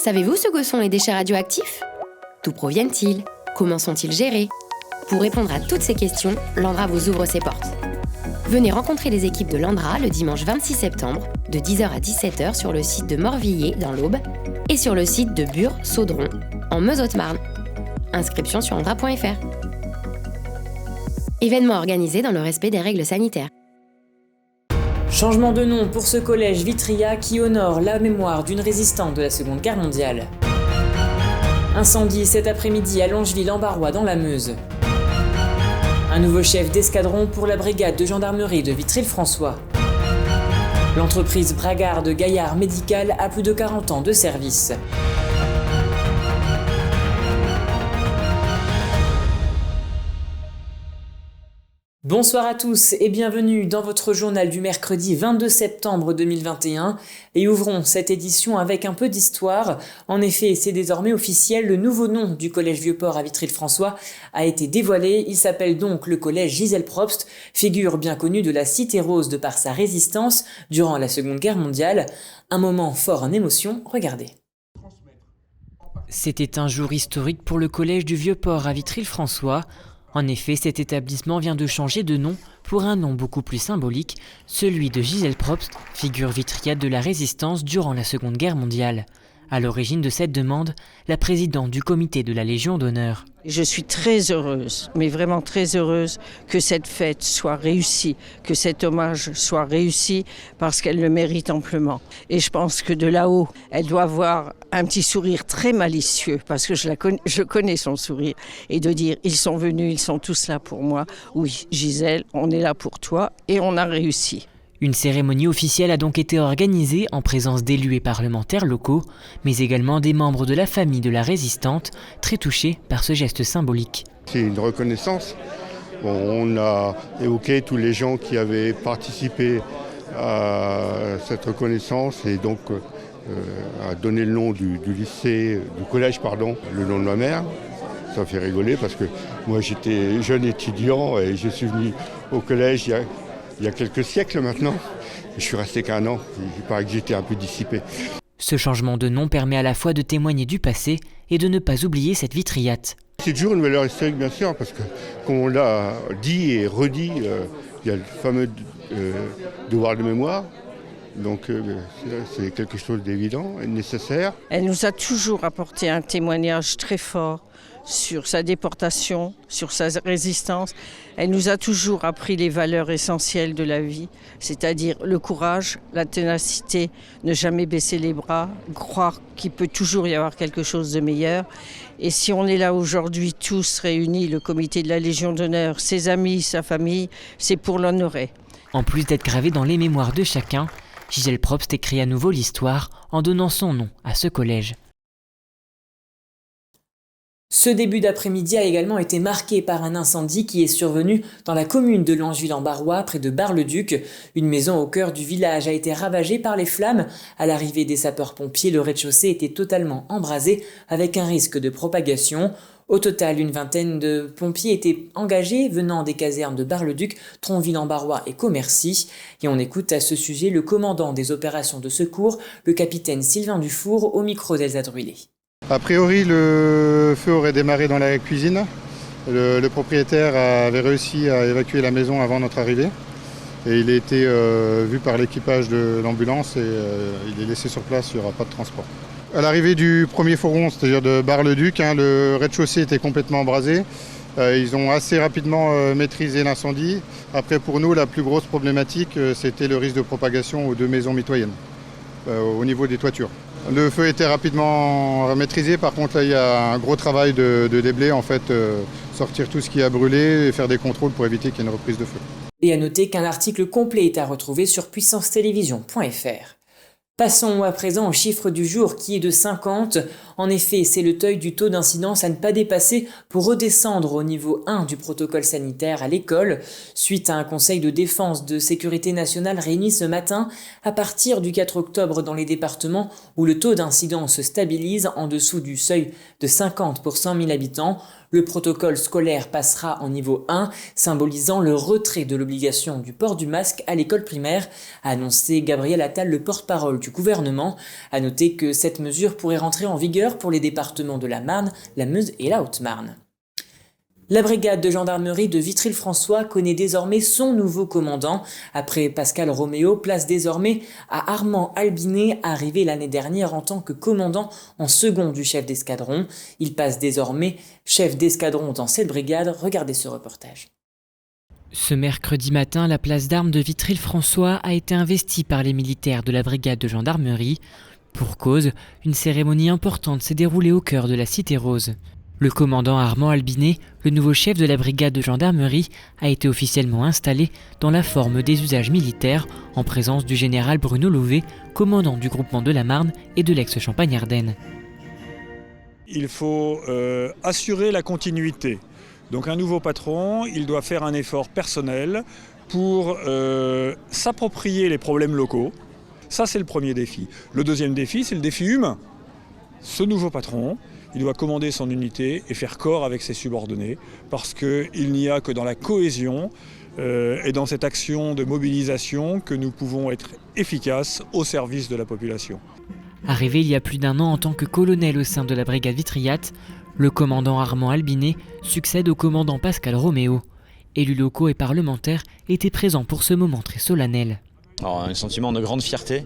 Savez-vous ce que sont les déchets radioactifs? D'où proviennent-ils? Comment sont-ils gérés? Pour répondre à toutes ces questions, l'Andra vous ouvre ses portes. Venez rencontrer les équipes de l'Andra le dimanche 26 septembre, de 10h à 17h sur le site de Morvilliers, dans l'Aube, et sur le site de Bure-Saudron, en Meuse-Haute-Marne. Inscription sur andra.fr. Événement organisé dans le respect des règles sanitaires. Changement de nom pour ce collège Vitria qui honore la mémoire d'une résistante de la Seconde Guerre mondiale. Incendie cet après-midi à Longeville-en-Barrois dans la Meuse. Un nouveau chef d'escadron pour la brigade de gendarmerie de Vitry-le-François. L'entreprise Bragard de Gaillard Médical a plus de 40 ans de service. Bonsoir à tous et bienvenue dans votre journal du mercredi 22 septembre 2021 et ouvrons cette édition avec un peu d'histoire. En effet, c'est désormais officiel, le nouveau nom du collège Vieux-Port à Vitry-le-François a été dévoilé. Il s'appelle donc le collège Gisèle Probst, figure bien connue de la Cité Rose de par sa résistance durant la Seconde Guerre mondiale. Un moment fort en émotion, regardez. C'était un jour historique pour le collège du Vieux-Port à Vitry-le-François. En effet, cet établissement vient de changer de nom pour un nom beaucoup plus symbolique, celui de Gisèle Probst, figure vitriade de la résistance durant la Seconde Guerre mondiale. À l'origine de cette demande, la présidente du comité de la Légion d'honneur. Je suis très heureuse, mais vraiment très heureuse que cette fête soit réussie, que cet hommage soit réussi parce qu'elle le mérite amplement. Et je pense que de là-haut, elle doit avoir un petit sourire très malicieux parce que je connais son sourire et de dire ils sont venus, ils sont tous là pour moi. Oui, Gisèle, on est là pour toi et on a réussi. Une cérémonie officielle a donc été organisée en présence d'élus et parlementaires locaux, mais également des membres de la famille de la résistante, très touchés par ce geste symbolique. C'est une reconnaissance. Bon, on a évoqué tous les gens qui avaient participé à cette reconnaissance et donc a donné le nom du collège, le nom de ma mère. Ça fait rigoler parce que moi j'étais jeune étudiant et je suis venu au collège il y a quelques siècles maintenant. Je suis resté qu'1 an, il paraît que j'étais un peu dissipé. Ce changement de nom permet à la fois de témoigner du passé et de ne pas oublier cette vitriate. C'est toujours une valeur historique bien sûr, parce que comme on l'a dit et redit, il y a le fameux devoir de mémoire. Donc c'est quelque chose d'évident et nécessaire. Elle nous a toujours apporté un témoignage très fort sur sa déportation, sur sa résistance. Elle nous a toujours appris les valeurs essentielles de la vie, c'est-à-dire le courage, la ténacité, ne jamais baisser les bras, croire qu'il peut toujours y avoir quelque chose de meilleur. Et si on est là aujourd'hui tous réunis, le comité de la Légion d'honneur, ses amis, sa famille, c'est pour l'honorer. En plus d'être gravé dans les mémoires de chacun, Gisèle Probst écrit à nouveau l'histoire en donnant son nom à ce collège. Ce début d'après-midi a également été marqué par un incendie qui est survenu dans la commune de Longeville-en-Barrois, près de Bar-le-Duc. Une maison au cœur du village a été ravagée par les flammes. À l'arrivée des sapeurs-pompiers, le rez-de-chaussée était totalement embrasé avec un risque de propagation. Au total, une vingtaine de pompiers étaient engagés venant des casernes de Bar-le-Duc, Tronville-en-Barrois et Commercy. Et on écoute à ce sujet le commandant des opérations de secours, le capitaine Sylvain Dufour, au micro d'Elsa Druillet. A priori, le feu aurait démarré dans la cuisine. Le propriétaire avait réussi à évacuer la maison avant notre arrivée. Et il a été vu par l'équipage de l'ambulance et il est laissé sur place, il n'y aura pas de transport. À l'arrivée du premier fourgon, c'est-à-dire de Bar-le-Duc, le rez-de-chaussée était complètement embrasé. Ils ont assez rapidement maîtrisé l'incendie. Après, pour nous, la plus grosse problématique, c'était le risque de propagation aux 2 maisons mitoyennes, au niveau des toitures. Le feu était rapidement maîtrisé, par contre là il y a un gros travail de déblai, en fait, sortir tout ce qui a brûlé et faire des contrôles pour éviter qu'il y ait une reprise de feu. Et à noter qu'un article complet est à retrouver sur puissancetelevision.fr. Passons à présent au chiffre du jour qui est de 50. En effet, c'est le taux du taux d'incidence à ne pas dépasser pour redescendre au niveau 1 du protocole sanitaire à l'école. Suite à un conseil de défense de sécurité nationale réuni ce matin, à partir du 4 octobre dans les départements où le taux d'incidence se stabilise en dessous du seuil de 50 pour 100 000 habitants, Le protocole scolaire passera en niveau 1, symbolisant le retrait de l'obligation du port du masque à l'école primaire, a annoncé Gabriel Attal, le porte-parole du gouvernement. À noter que cette mesure pourrait rentrer en vigueur pour les départements de la Marne, la Meuse et la Haute-Marne. La brigade de gendarmerie de Vitry-le-François connaît désormais son nouveau commandant. Après Pascal Roméo, place désormais à Armand Albinet, arrivé l'année dernière en tant que commandant en second du chef d'escadron. Il passe désormais chef d'escadron dans cette brigade. Regardez ce reportage. Ce mercredi matin, la place d'armes de Vitry-le-François a été investie par les militaires de la brigade de gendarmerie. Pour cause, une cérémonie importante s'est déroulée au cœur de la Cité Rose. Le commandant Armand Albinet, le nouveau chef de la brigade de gendarmerie, a été officiellement installé dans la forme des usages militaires en présence du général Bruno Louvet, commandant du groupement de la Marne et de l'ex-Champagne-Ardenne. Il faut assurer la continuité. Donc un nouveau patron, il doit faire un effort personnel pour s'approprier les problèmes locaux. Ça, c'est le premier défi. Le deuxième défi, c'est le défi humain. Ce nouveau patron, il doit commander son unité et faire corps avec ses subordonnés parce qu'il n'y a que dans la cohésion et dans cette action de mobilisation que nous pouvons être efficaces au service de la population. Arrivé il y a plus d'un an en tant que colonel au sein de la brigade vitriate, le commandant Armand Albinet succède au commandant Pascal Roméo. Élus locaux et parlementaires étaient présents pour ce moment très solennel. Alors, un sentiment de grande fierté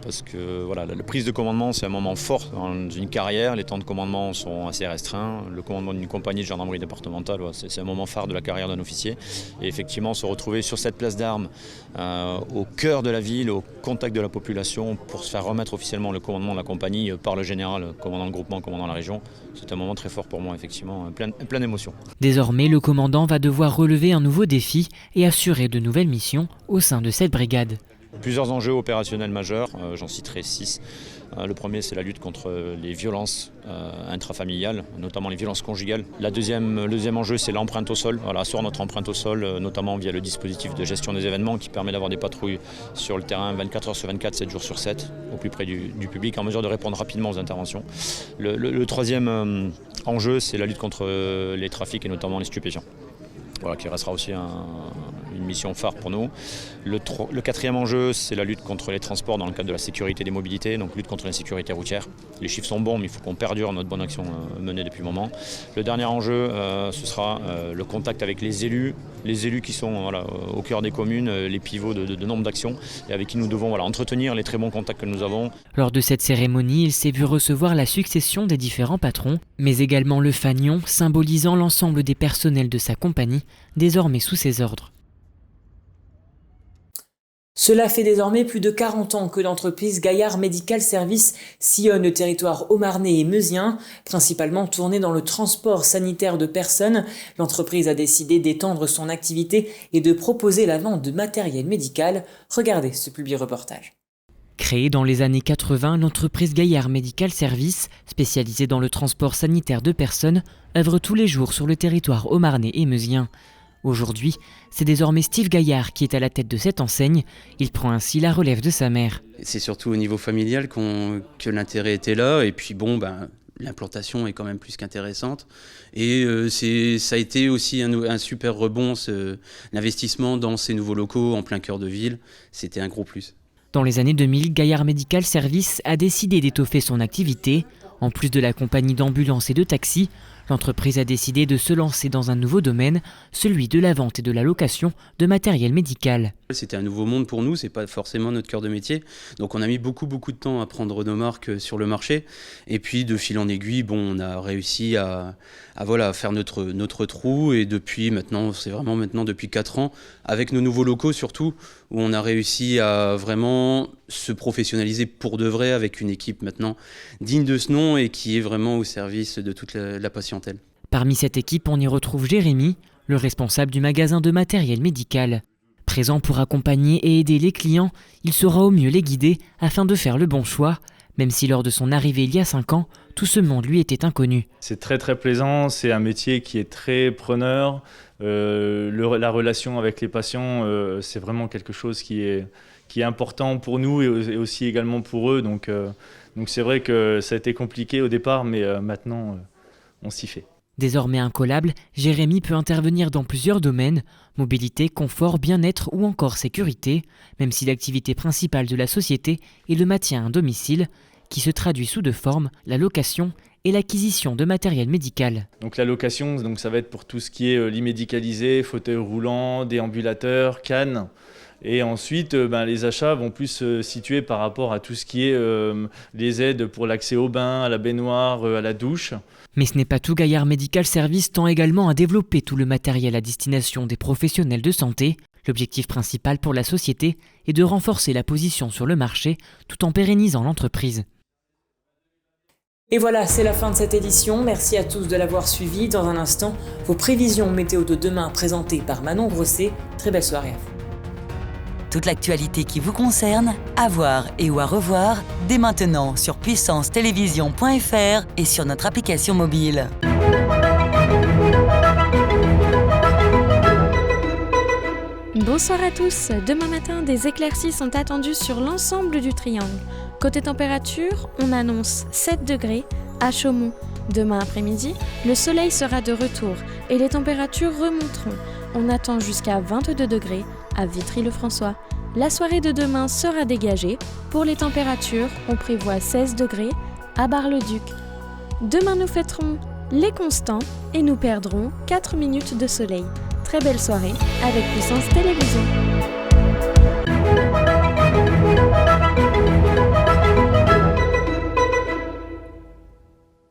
parce que voilà, la prise de commandement c'est un moment fort dans une carrière, les temps de commandement sont assez restreints, le commandement d'une compagnie de gendarmerie départementale c'est un moment phare de la carrière d'un officier et effectivement se retrouver sur cette place d'armes au cœur de la ville, au contact de la population pour se faire remettre officiellement le commandement de la compagnie par le général, commandant le groupement, commandant la région, c'est un moment très fort pour moi effectivement, plein d'émotions. Désormais le commandant va devoir relever un nouveau défi et assurer de nouvelles missions au sein de cette brigade. Plusieurs enjeux opérationnels majeurs, j'en citerai 6. Le premier, c'est la lutte contre les violences intrafamiliales, notamment les violences conjugales. Le deuxième enjeu, c'est l'empreinte au sol. Voilà, assurer notre empreinte au sol, notamment via le dispositif de gestion des événements qui permet d'avoir des patrouilles sur le terrain 24 heures sur 24, 7 jours sur 7, au plus près du public, en mesure de répondre rapidement aux interventions. Le troisième enjeu, c'est la lutte contre les trafics et notamment les stupéfiants. Voilà, qui restera aussi une mission phare pour nous. Le quatrième enjeu, c'est la lutte contre les transports dans le cadre de la sécurité des mobilités, donc lutte contre l'insécurité routière. Les chiffres sont bons, mais il faut qu'on perdure notre bonne action menée depuis un moment. Le dernier enjeu, ce sera le contact avec les élus qui sont au cœur des communes, les pivots de nombre d'actions, et avec qui nous devons entretenir les très bons contacts que nous avons. Lors de cette cérémonie, il s'est vu recevoir la succession des différents patrons, mais également le fanion, symbolisant l'ensemble des personnels de sa compagnie, désormais sous ses ordres. Cela fait désormais plus de 40 ans que l'entreprise Gaillard Medical Service sillonne le territoire haut-marnais et meusien, principalement tournée dans le transport sanitaire de personnes. L'entreprise a décidé d'étendre son activité et de proposer la vente de matériel médical. Regardez ce publi-reportage. Créée dans les années 80, l'entreprise Gaillard Medical Service, spécialisée dans le transport sanitaire de personnes, œuvre tous les jours sur le territoire haut-marnais et meusien. Aujourd'hui, c'est désormais Steve Gaillard qui est à la tête de cette enseigne. Il prend ainsi la relève de sa mère. C'est surtout au niveau familial que l'intérêt était là. Et puis l'implantation est quand même plus qu'intéressante. Et ça a été aussi un super rebond, l'investissement dans ces nouveaux locaux en plein cœur de ville. C'était un gros plus. Dans les années 2000, Gaillard Medical Service a décidé d'étoffer son activité. En plus de la compagnie d'ambulance et de taxi, l'entreprise a décidé de se lancer dans un nouveau domaine, celui de la vente et de la location de matériel médical. C'était un nouveau monde pour nous, c'est pas forcément notre cœur de métier. Donc on a mis beaucoup de temps à prendre nos marques sur le marché. Et puis de fil en aiguille, on a réussi à faire notre trou. Et depuis maintenant, c'est vraiment maintenant depuis 4 ans, avec nos nouveaux locaux surtout, où on a réussi à vraiment se professionnaliser pour de vrai avec une équipe maintenant digne de ce nom et qui est vraiment au service de toute la patientèle. Parmi cette équipe, on y retrouve Jérémy, le responsable du magasin de matériel médical. Présent pour accompagner et aider les clients, il saura au mieux les guider afin de faire le bon choix, même si lors de son arrivée il y a 5 ans, tout ce monde lui était inconnu. C'est très plaisant, c'est un métier qui est très preneur. La relation avec les patients, c'est vraiment quelque chose qui est important pour nous et aussi également pour eux. Donc c'est vrai que ça a été compliqué au départ, mais maintenant on s'y fait. Désormais incollable, Jérémy peut intervenir dans plusieurs domaines, mobilité, confort, bien-être ou encore sécurité, même si l'activité principale de la société est le maintien à domicile, qui se traduit sous deux formes, la location et l'acquisition de matériel médical. Donc la location, donc ça va être pour tout ce qui est lit médicalisé, fauteuil roulant, déambulateur, canne. Et ensuite, les achats vont plus se situer par rapport à tout ce qui est les aides pour l'accès au bain, à la baignoire, à la douche. Mais ce n'est pas tout. Gaillard Medical Service tend également à développer tout le matériel à destination des professionnels de santé. L'objectif principal pour la société est de renforcer la position sur le marché tout en pérennisant l'entreprise. Et voilà, c'est la fin de cette édition. Merci à tous de l'avoir suivi. Dans un instant, vos prévisions météo de demain présentées par Manon Grosset. Très belle soirée à vous. Toute l'actualité qui vous concerne, à voir et ou à revoir dès maintenant sur puissancetélévision.fr et sur notre application mobile. Bonsoir à tous. Demain matin, des éclaircies sont attendues sur l'ensemble du triangle. Côté température, on annonce 7 degrés à Chaumont. Demain après-midi, le soleil sera de retour et les températures remonteront. On attend jusqu'à 22 degrés à Vitry-le-François. La soirée de demain sera dégagée. Pour les températures, on prévoit 16 degrés à Bar-le-Duc. Demain, nous fêterons les constants et nous perdrons 4 minutes de soleil. Très belle soirée avec Puissance Télévision.